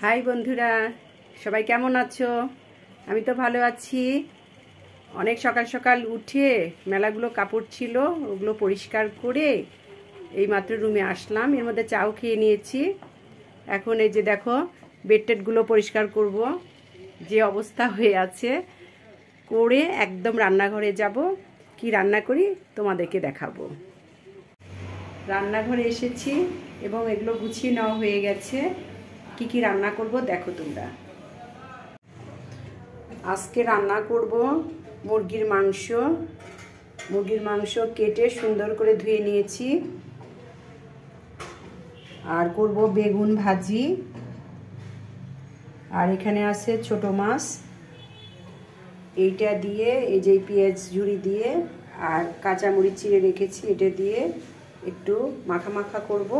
High বন্ধুরা, সবাই কেমন আছো? আমি তো ভালো আছি। অনেক সকাল সকাল উঠে মেলাগুলো কাপড় ছিল, ওগুলো পরিষ্কার করে এইমাত্র রুমে আসলাম। এর মধ্যে চাও খেয়ে নিয়েছি। এখন এই যে দেখো, বেডটেডগুলো পরিষ্কার করব। যে অবস্থা হয়ে আছে, করে একদম রান্নাঘরে যাব। কি রান্না করি তোমাদেরকে দেখাবো। রান্নাঘরে এসেছি এবং এগুলো গুছিয়ে নেওয়া হয়ে গেছে। কি কি রান্না করব দেখো তোমরা। আজকে রান্না করব মুরগির মাংস। মুরগির মাংস কেটে সুন্দর করে ধুয়ে নিয়েছি। আর করব বেগুন ভাজি। আর এখানে আছে ছোট মাছ। এইটা দিয়ে, এই যে পেঁয়াজ ঝুরি দিয়ে আর কাঁচামরিচ চিড়ে রেখেছি, এটা দিয়ে একটু মাখা মাখা করব।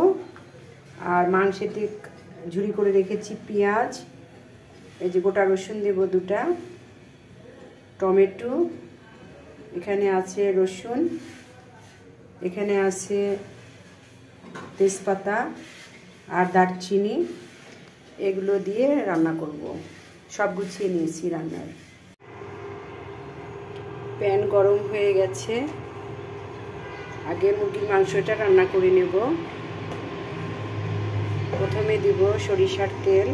আর মাংসেতে ঝুরি করে রেখেছি পেঁয়াজ, এই যে গোটা রসুন দেব 2টা, টমেটো, এখানে আছে রসুন, এখানে আছে তেজপাতা আর দারচিনি। এগুলো দিয়ে রান্না করব। সব গুছিয়ে নিয়েছি রান্নার। প্যান গরম হয়ে গেছে। আগে মুরগির মাংসটা রান্না করে নেব। প্রথমে দিব সরিষার তেল,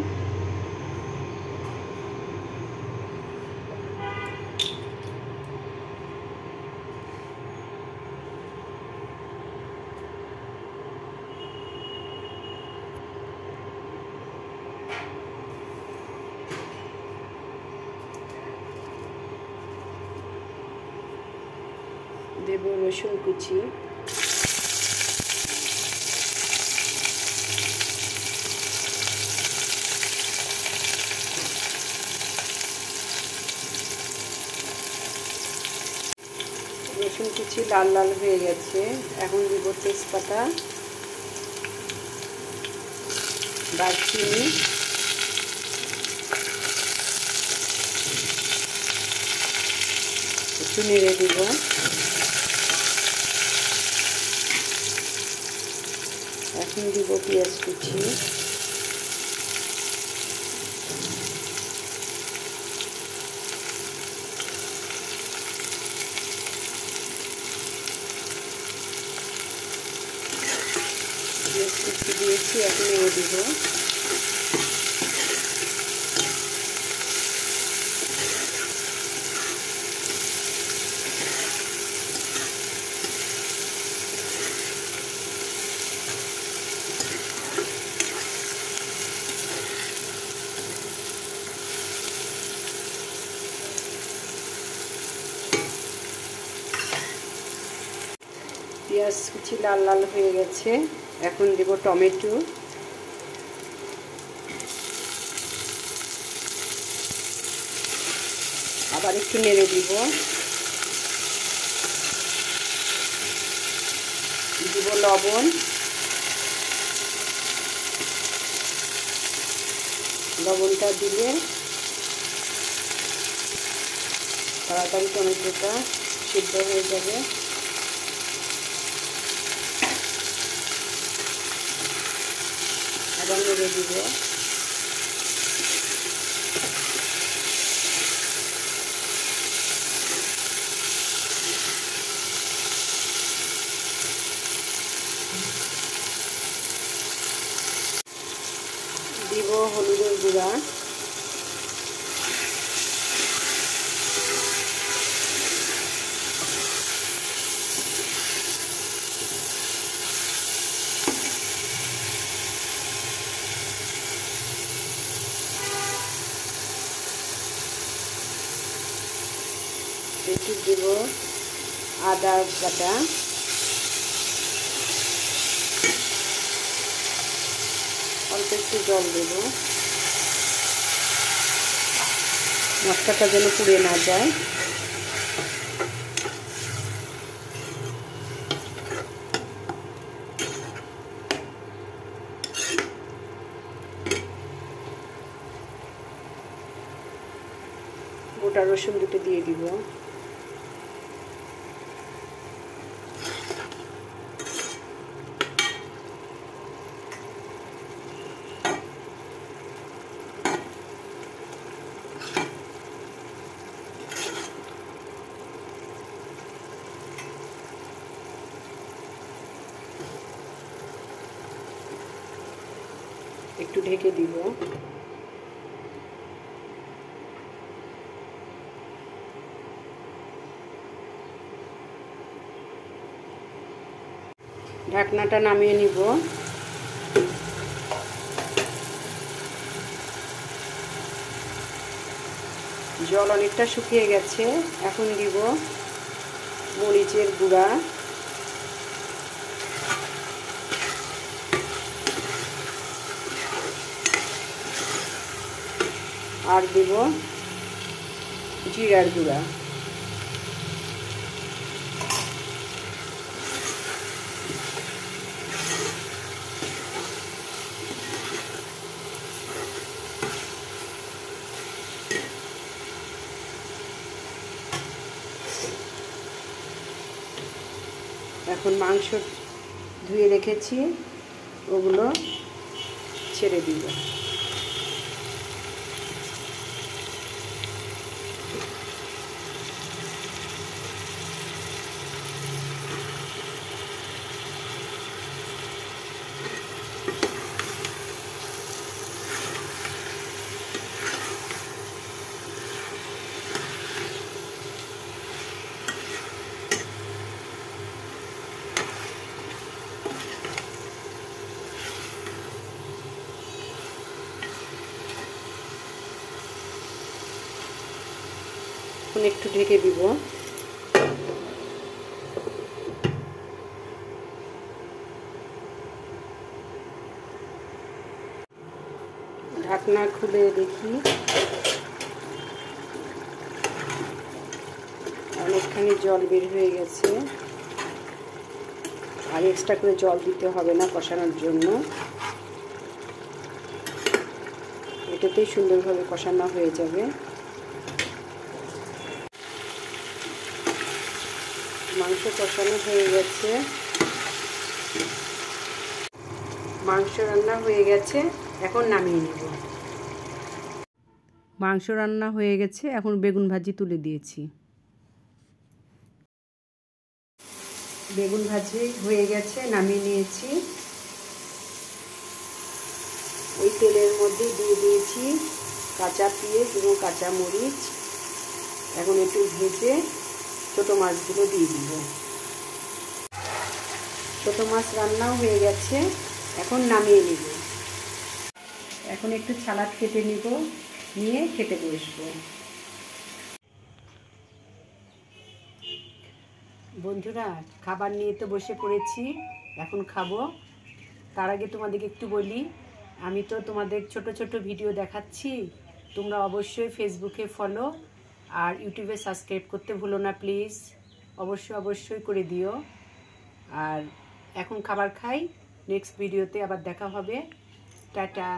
দেব রসুন কুচি, রসুন কুচি লাল লাল হয়ে গেছে। এখন দিব তেজপাতা, দারচিনি, একটু নেড়ে দিব। এখন দিব পেঁয়াজ কুচি, পেঁয়াজ কুচি দিয়েছি, এখন নেড়ে দিব। পেঁয়াজ কুচি লাল লাল হয়ে গেছে। এখন দেব টমেটো, আবার একটু নেড়ে দিব। দিব লবণ, লবণটা দিলে তাড়াতাড়ি টমেটোটা সিদ্ধ হয়ে যাবে। আবার নেড়ে দিব। দিব হলুদের গুঁড়া, একটু দেব আদা বাটা, অল্প একটু জল দেব, মশলাটা যেন পুড়ে না যায়। গোটা রসুন 2টো দিয়ে দিব। ঢেকে দিব। ঢাকনাটা নামিয়ে নিব। জল অনেকটা শুকিয়ে গেছে। এখন দিব মরিচের গুঁড়া, আর দিব জিরার গুঁড়া। এখন মাংস ধুয়ে রেখেছি, ওগুলো ছেড়ে দিব। এখন একটু ঢেকে দিব। ঢাকনা খুলে দেখি, অনেকখানি জল বের হয়ে গেছে। আর এক্সট্রা করে জল দিতে হবে না কষানোর জন্য, এটাতেই সুন্দরভাবে কষানো হয়ে যাবে। মাংস কষানো হয়ে গেছে, মাংস রান্না হয়ে গেছে, এখন নামিয়ে নিব। মাংস রান্না হয়ে গেছে, এখন বেগুন ভাজি তুলে দিয়েছি। বেগুন ভাজি হয়ে গেছে, নামিয়ে নিয়েছি। ওই তেলের মধ্যে দিয়ে দিয়েছি কাঁচা পেঁয়াজ এবং কাঁচা মরিচ। এখন একটু ভেজে ছোটো মাছগুলো দিয়ে দিব। ছোটো মাছ রান্নাও হয়ে গেছে, এখন নামিয়ে নিব। এখন একটু সালাদ কেটে নিব, নিয়ে খেতে বসবো। বন্ধুরা, খাবার নিয়ে তো বসে পড়েছি, এখন খাবো। তার আগে তোমাদেরকে একটু বলি, আমি তো তোমাদের ছোট ছোট ভিডিও দেখাচ্ছি, তোমরা অবশ্যই ফেসবুকে ফলো আর ইউটিউবে সাবস্ক্রাইব করতে ভুলো না প্লিজ, অবশ্যই করে দিও। আর এখন খাবার খাই, নেক্সট ভিডিওতে আবার দেখা হবে। টাটা।